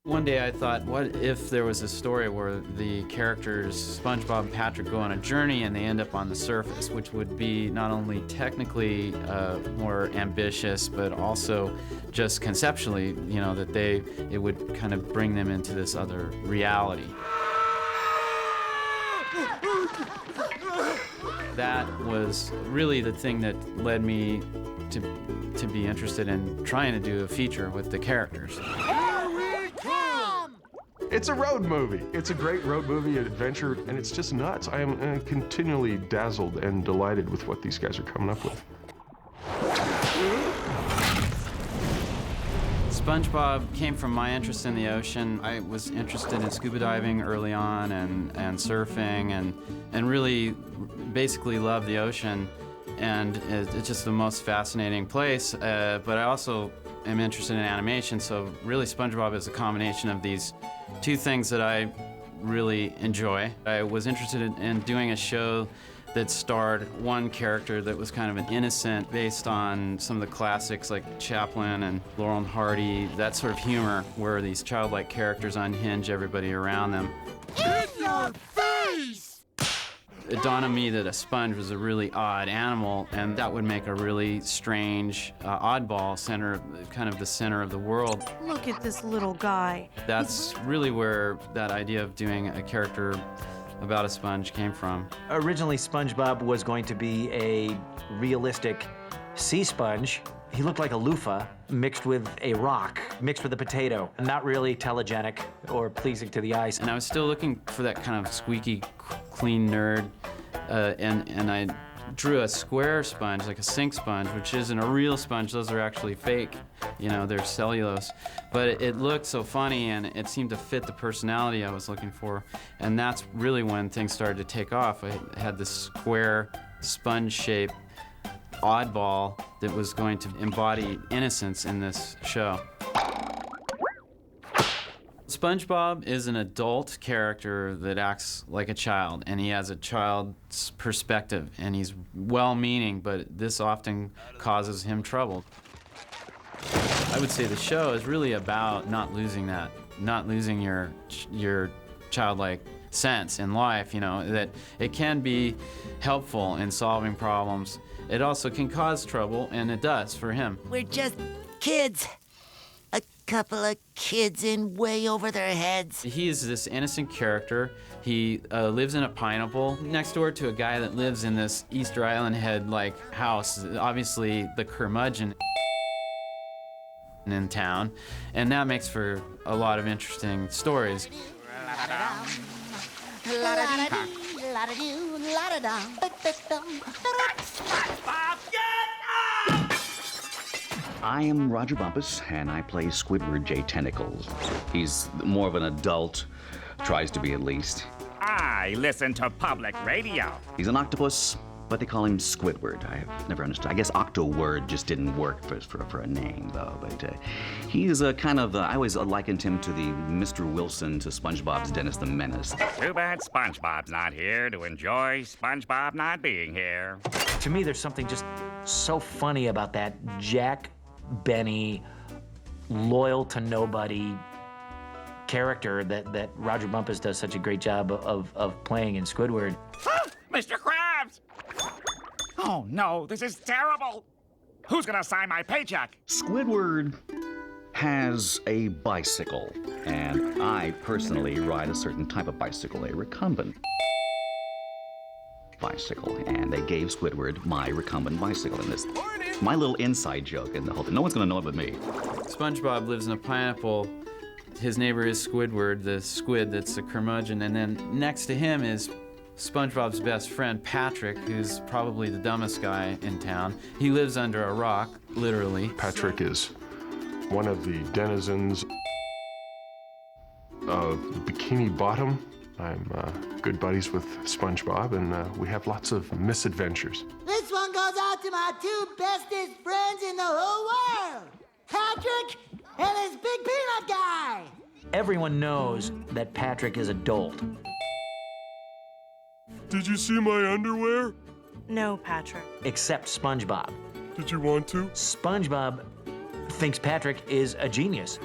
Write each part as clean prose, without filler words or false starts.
One day I thought, what if there was a story where the characters, SpongeBob and Patrick, go on a journey and they end up on the surface, which would be not only technically more ambitious, but also just conceptually, you know, that it would kind of bring them into this other reality. That was really the thing that led me to be interested in trying to do a feature with the characters. It's a road movie. It's a great road movie adventure, and it's just nuts. I am continually dazzled and delighted with what these guys are coming up with. SpongeBob came from my interest in the ocean. I was interested in scuba diving early on and surfing and really basically loved the ocean. And it's just the most fascinating place. But I also am interested in animation, so really SpongeBob is a combination of these two things that I really enjoy. I was interested in doing a show that starred one character that was kind of an innocent, based on some of the classics like Chaplin and Laurel and Hardy, that sort of humor where these childlike characters unhinge everybody around them. In your face! It dawned on me that a sponge was a really odd animal, and that would make a really strange, oddball kind of the center of the world. Look at this little guy. That's really where that idea of doing a character about a sponge came from. Originally, SpongeBob was going to be a realistic sea sponge. He looked like a loofah mixed with a rock, mixed with a potato. Not really telegenic or pleasing to the eyes. And I was still looking for that kind of squeaky, clean nerd, and I drew a square sponge, like a sink sponge, which isn't a real sponge. Those are actually fake. You know, they're cellulose. But it looked so funny, and it seemed to fit the personality I was looking for. And that's really when things started to take off. I had this square, sponge-shaped oddball that was going to embody innocence in this show. SpongeBob is an adult character that acts like a child, and he has a child's perspective, and he's well-meaning, but this often causes him trouble. I would say the show is really about not losing that, not losing your childlike sense in life, you know, that it can be helpful in solving problems. It also can cause trouble, and it does for him. We're just kids. A couple of kids in way over their heads. He is this innocent character. He lives in a pineapple next door to a guy that lives in this Easter Island head-like house, obviously the curmudgeon in town, and that makes for a lot of interesting stories. I am Roger Bumpus, and I play Squidward J. Tentacles. He's more of an adult, tries to be at least. I listen to public radio. He's an octopus, but they call him Squidward. I've never understood. I guess Octoword just didn't work for a name, though. But he's a kind of, I always likened him to the Mr. Wilson to SpongeBob's Dennis the Menace. Too bad SpongeBob's not here to enjoy SpongeBob not being here. To me, there's something just so funny about that Jack Benny, loyal to nobody character that Roger Bumpus does such a great job of playing in Squidward. Mr. Krabs! Oh no, this is terrible! Who's gonna sign my paycheck? Squidward has a bicycle, and I personally ride a certain type of bicycle, a recumbent bicycle, and they gave Squidward my recumbent bicycle in this. My little inside joke in the whole thing. No one's gonna know it but me. SpongeBob lives in a pineapple. His neighbor is Squidward, the squid that's a curmudgeon, and then next to him is SpongeBob's best friend, Patrick, who's probably the dumbest guy in town. He lives under a rock, literally. Patrick is one of the denizens of Bikini Bottom. I'm good buddies with SpongeBob, and we have lots of misadventures. This one goes out to my two bestest friends in the whole world. Patrick and his big peanut guy. Everyone knows that Patrick is adult. Did you see my underwear? No, Patrick. Except SpongeBob. Did you want to? SpongeBob thinks Patrick is a genius.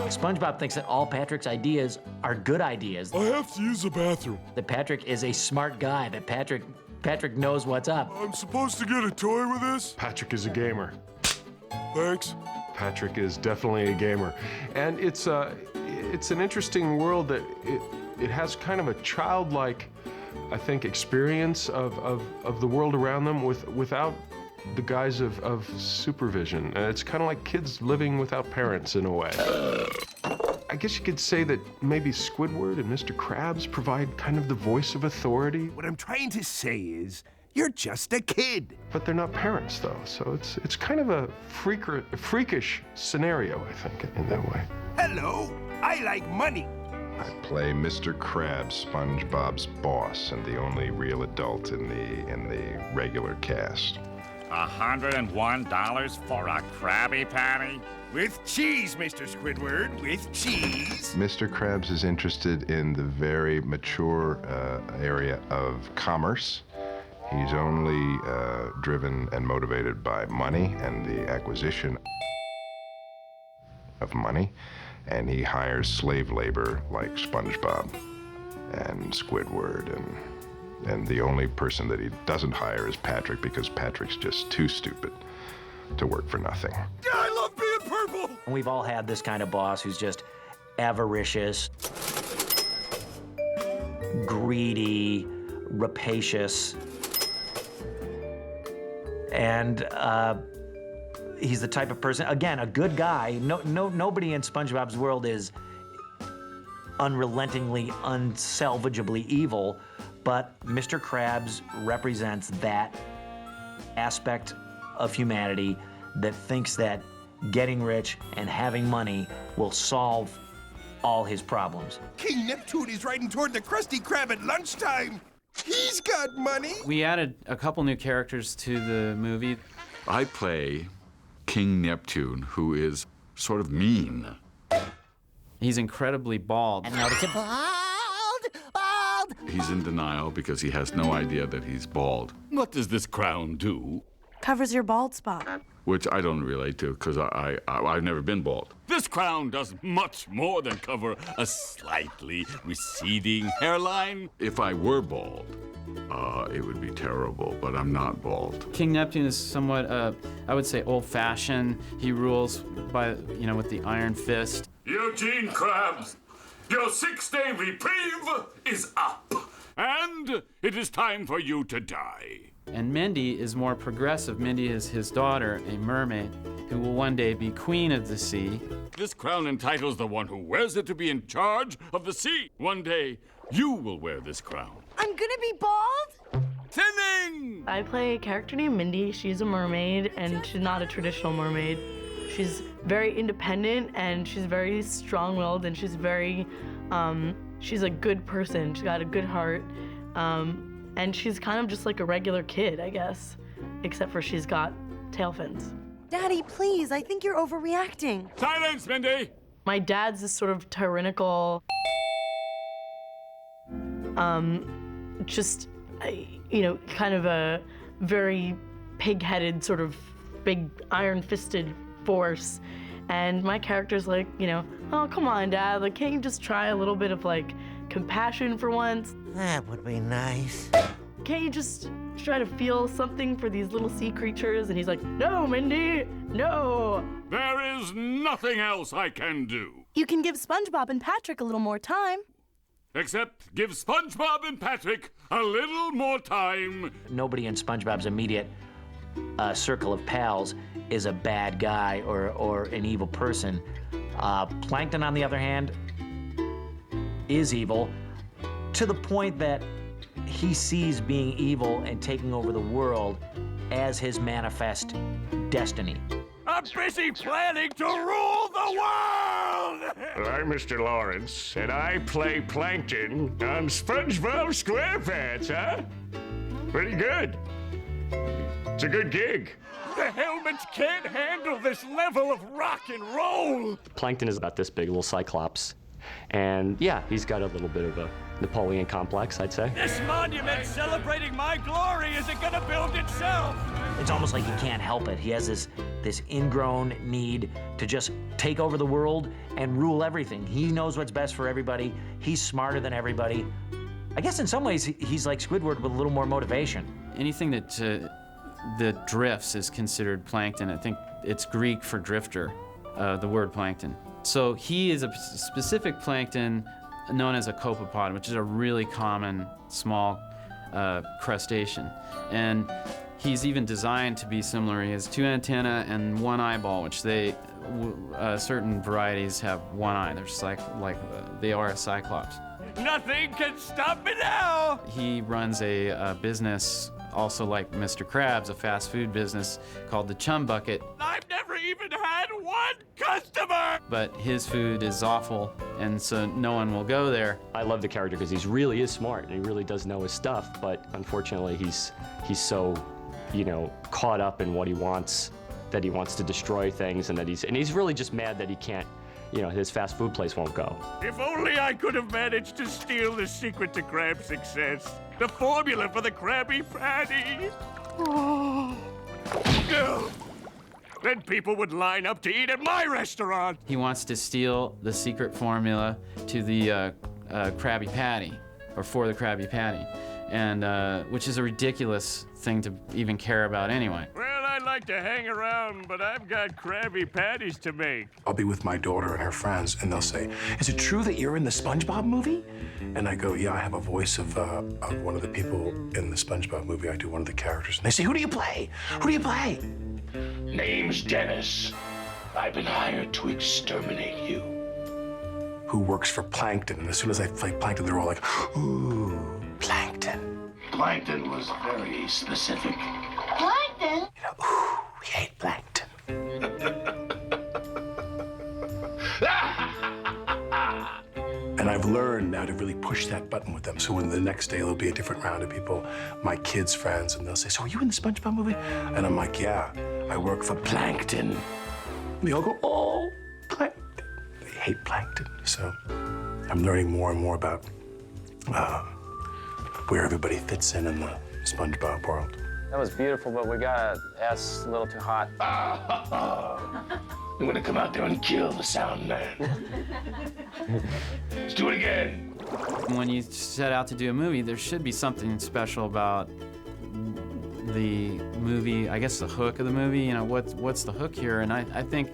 SpongeBob thinks that all Patrick's ideas are good ideas. I have to use the bathroom. That Patrick is a smart guy, that Patrick knows what's up. I'm supposed to get a toy with this? Patrick is a gamer. Thanks. Patrick is definitely a gamer. And it's an interesting world that it has kind of a childlike, I think, experience of the world around them without the guise of supervision. It's kind of like kids living without parents in a way. I guess you could say that maybe Squidward and Mr. Krabs provide kind of the voice of authority. What I'm trying to say is, you're just a kid. But they're not parents, though, so it's kind of a freakish scenario, I think, in that way. Hello, I like money. I play Mr. Krabs, SpongeBob's boss, and the only real adult in the regular cast. $101 for a Krabby Patty? With cheese, Mr. Squidward, with cheese. Mr. Krabs is interested in the very mature area of commerce. He's only driven and motivated by money and the acquisition of money, and he hires slave labor like SpongeBob and Squidward, and the only person that he doesn't hire is Patrick, because Patrick's just too stupid to work for nothing. I love being purple! And we've all had this kind of boss who's just avaricious, greedy, rapacious, and he's the type of person, again, a good guy. Nobody in SpongeBob's world is unrelentingly, unsalvageably evil, but Mr. Krabs represents that aspect of humanity that thinks that getting rich and having money will solve all his problems. King Neptune is riding toward the Krusty Krab at lunchtime. He's got money. We added a couple new characters to the movie. I play King Neptune, who is sort of mean. He's incredibly bald. And notice it bald. He's in denial because he has no idea that he's bald. What does this crown do? Covers your bald spot. Which I don't relate to, because I've never been bald. This crown does much more than cover a slightly receding hairline. If I were bald, it would be terrible, but I'm not bald. King Neptune is somewhat, I would say, old-fashioned. He rules by, with the iron fist. Eugene Krabs, your 6-day reprieve is up, and it is time for you to die. And Mindy is more progressive. Mindy is his daughter, a mermaid, who will one day be queen of the sea. This crown entitles the one who wears it to be in charge of the sea. One day, you will wear this crown. I'm gonna be bald? Thinning! I play a character named Mindy. She's a mermaid, and she's not a traditional mermaid. She's very independent, and she's very strong-willed, and she's very, she's a good person. She's got a good heart. And she's kind of just like a regular kid, I guess, except for she's got tail fins. Daddy, please, I think you're overreacting. Silence, Mindy! My dad's this sort of tyrannical, kind of a very pig-headed, sort of big iron-fisted force. And my character's like, oh, come on, Dad, like, can't you just try a little bit of, like, compassion for once? That would be nice. Can't you just try to feel something for these little sea creatures? And he's like, no, Mindy, no. There is nothing else I can do. You can give SpongeBob and Patrick a little more time. Except give SpongeBob and Patrick a little more time. Nobody in SpongeBob's immediate circle of pals is a bad guy or an evil person. Plankton, on the other hand, is evil to the point that he sees being evil and taking over the world as his manifest destiny. I'm busy planning to rule the world! I'm Mr. Lawrence, and I play Plankton on SpongeBob SquarePants, huh? Pretty good. It's a good gig. The helmets can't handle this level of rock and roll! Plankton is about this big, little cyclops. And yeah, he's got a little bit of a Napoleon complex, I'd say. This monument celebrating my glory isn't gonna build itself. It's almost like he can't help it. He has this ingrown need to just take over the world and rule everything. He knows what's best for everybody. He's smarter than everybody. I guess in some ways he's like Squidward with a little more motivation. Anything that drifts is considered plankton. I think it's Greek for drifter, the word plankton. So he is a specific plankton known as a copepod, which is a really common small crustacean. And he's even designed to be similar. He has 2 antennae and 1 eyeball, which certain varieties have 1 eye. They're just like they are a cyclops. Nothing can stop me now. He runs a business, also like Mr. Krabs, a fast food business called the Chum Bucket. I've never even had 1 customer. But his food is awful, and so no one will go there. I love the character because he really is smart and he really does know his stuff, but unfortunately he's so, caught up in what he wants, that he wants to destroy things, and he's really just mad that he can't, his fast food place won't go. If only I could have managed to steal the secret to crab success. The formula for the Krabby Patty. Oh. Then people would line up to eat at my restaurant. He wants to steal the secret formula to the Krabby Patty, or for the Krabby Patty, and which is a ridiculous thing to even care about anyway. Well, I'd like to hang around, but I've got Krabby Patties to make. I'll be with my daughter and her friends, and they'll say, "Is it true that you're in the Spongebob movie?" And I go, "Yeah, I have a voice of one of the people in the Spongebob movie. I do one of the characters." And they say, "Who do you play? Who do you play?" Name's Dennis. I've been hired to exterminate you. Who works for Plankton? And as soon as I play Plankton, they're all like, "Ooh, Plankton." Plankton was very specific. Plankton? Ooh, we hate Plankton. And I've learned now to really push that button with them. So when the next day there'll be a different round of people, my kids' friends, and they'll say, "So are you in the SpongeBob movie?" And I'm like, "Yeah, I work for Plankton." And they all go, "Oh, Plankton." They hate Plankton. So I'm learning more and more about where everybody fits in the SpongeBob world. That was beautiful, but we got S a little too hot. I'm gonna come out there and kill the sound man. Let's do it again. When you set out to do a movie, there should be something special about the movie, I guess the hook of the movie. What's the hook here? And I think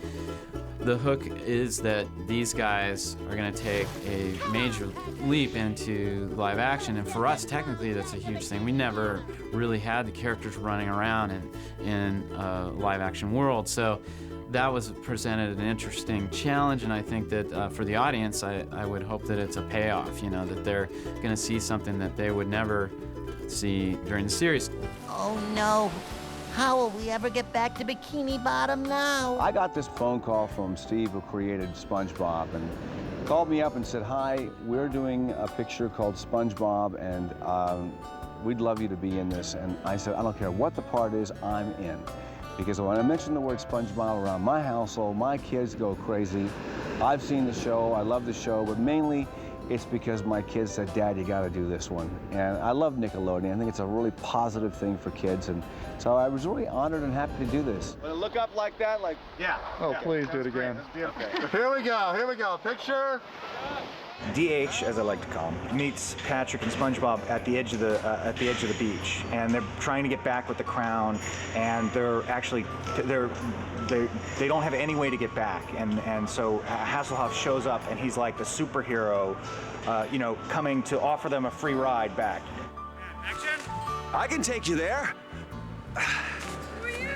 the hook is that these guys are going to take a major leap into live action, and for us, technically, that's a huge thing. We never really had the characters running around in a live action world, so that was presented an interesting challenge, and I think that for the audience, I would hope that it's a payoff, that they're going to see something that they would never see during the series. Oh no. How will we ever get back to Bikini Bottom now? I got this phone call from Steve, who created SpongeBob, and called me up and said, "Hi, we're doing a picture called SpongeBob, and we'd love you to be in this." And I said, "I don't care what the part is, I'm in." Because when I mention the word SpongeBob around my household, my kids go crazy. I've seen the show, I love the show, but mainly it's because my kids said, "Dad, you gotta do this one." And I love Nickelodeon. I think it's a really positive thing for kids. And so I was really honored and happy to do this. Look up like that, like, yeah. Oh, yeah, please do it again. Here we go, picture. DH, as I like to call him, meets Patrick and SpongeBob at the edge of the beach, and they're trying to get back with the crown, and they don't have any way to get back, and so Hasselhoff shows up, and he's like the superhero, coming to offer them a free ride back. Action! I can take you there. Who are you?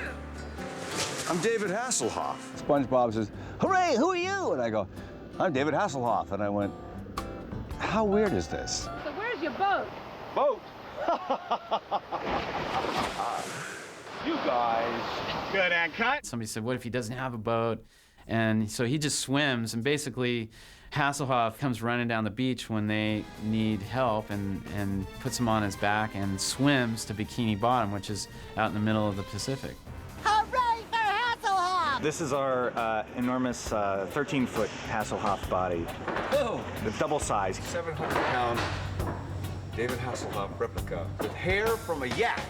I'm David Hasselhoff. SpongeBob says, "Hooray, who are you?" And I go, "I'm David Hasselhoff." And I went, "How weird is this?" So where's your boat? Boat? You guys. Good, and cut. Somebody said, what if he doesn't have a boat? And so he just swims, and basically Hasselhoff comes running down the beach when they need help and puts him on his back and swims to Bikini Bottom, which is out in the middle of the Pacific. Hooray for Hasselhoff! Hasselhoff. This is our enormous 13-foot Hasselhoff body. Oh! The double size. 700-pound David Hasselhoff replica with hair from a yak.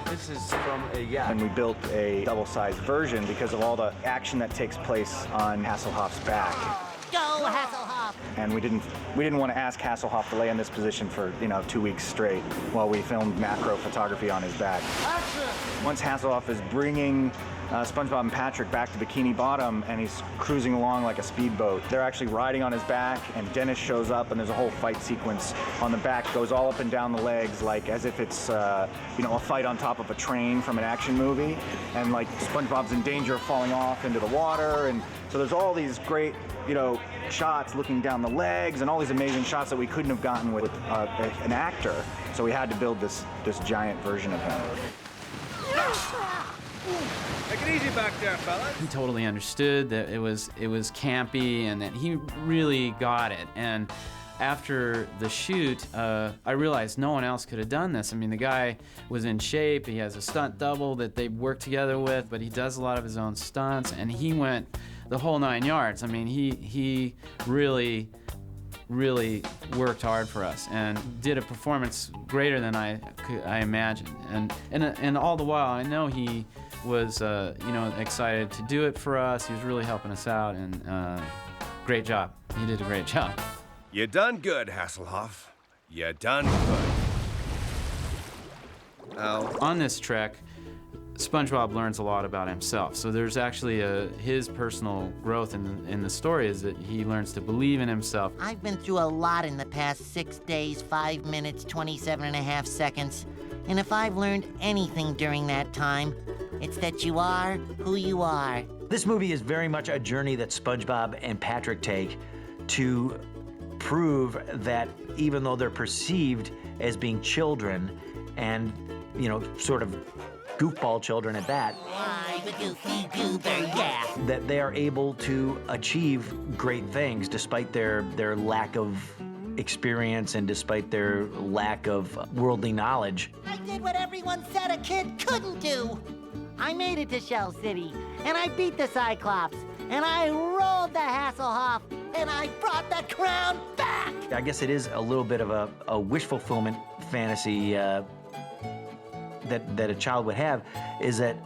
This is from a yak. And we built a double-sized version because of all the action that takes place on Hasselhoff's back. Go, Hasselhoff. And we didn't want to ask Hasselhoff to lay in this position for 2 weeks straight while we filmed macro photography on his back. Once Hasselhoff is bringing SpongeBob and Patrick back to Bikini Bottom, and he's cruising along like a speedboat. They're actually riding on his back, and Dennis shows up, and there's a whole fight sequence on the back, goes all up and down the legs, like as if it's a fight on top of a train from an action movie, and like SpongeBob's in danger of falling off into the water, and so there's all these great shots looking down the legs, and all these amazing shots that we couldn't have gotten with an actor. So we had to build this giant version of him. Take it easy back there, fellas. He totally understood that it was campy and that he really got it. And after the shoot, I realized no one else could have done this. I mean, the guy was in shape. He has a stunt double that they worked together with, but he does a lot of his own stunts, and he went the whole 9 yards. I mean, he really worked hard for us and did a performance greater than I imagined. And all the while, I know he was excited to do it for us. He was really helping us out, and great job. He did a great job. You done good, Hasselhoff. You done good. On this trek, SpongeBob learns a lot about himself. So there's actually his personal growth in the story is that he learns to believe in himself. I've been through a lot in the past 6 days, 5 minutes, 27.5 seconds. And if I've learned anything during that time, it's that you are who you are. This movie is very much a journey that SpongeBob and Patrick take to prove that even though they're perceived as being children and, sort of goofball children at that, that they are able to achieve great things despite their lack of experience and despite their lack of worldly knowledge. I did what everyone said a kid couldn't do. I made it to Shell City, and I beat the Cyclops, and I rolled the Hasselhoff, and I brought the crown back! I guess it is a little bit of a wish fulfillment fantasy that a child would have, is that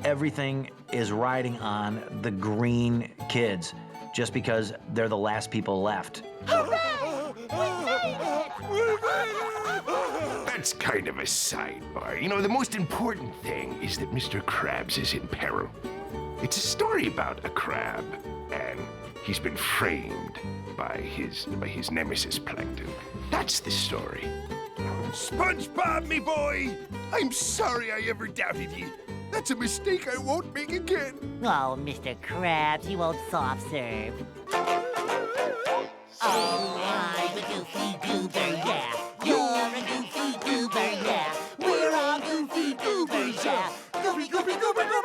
everything is riding on the green kids just because they're the last people left. That's kind of a sidebar. The most important thing is that Mr. Krabs is in peril. It's a story about a crab, and he's been framed by his nemesis Plankton. That's the story. SpongeBob, me boy! I'm sorry I ever doubted you. That's a mistake I won't make again. Oh, Mr. Krabs, you old soft serve. Oh, I'm a goofy goober, yeah. You're a goofy goober, yeah. We're all goofy goobers, yeah. Goofy, goofy, goober, goober.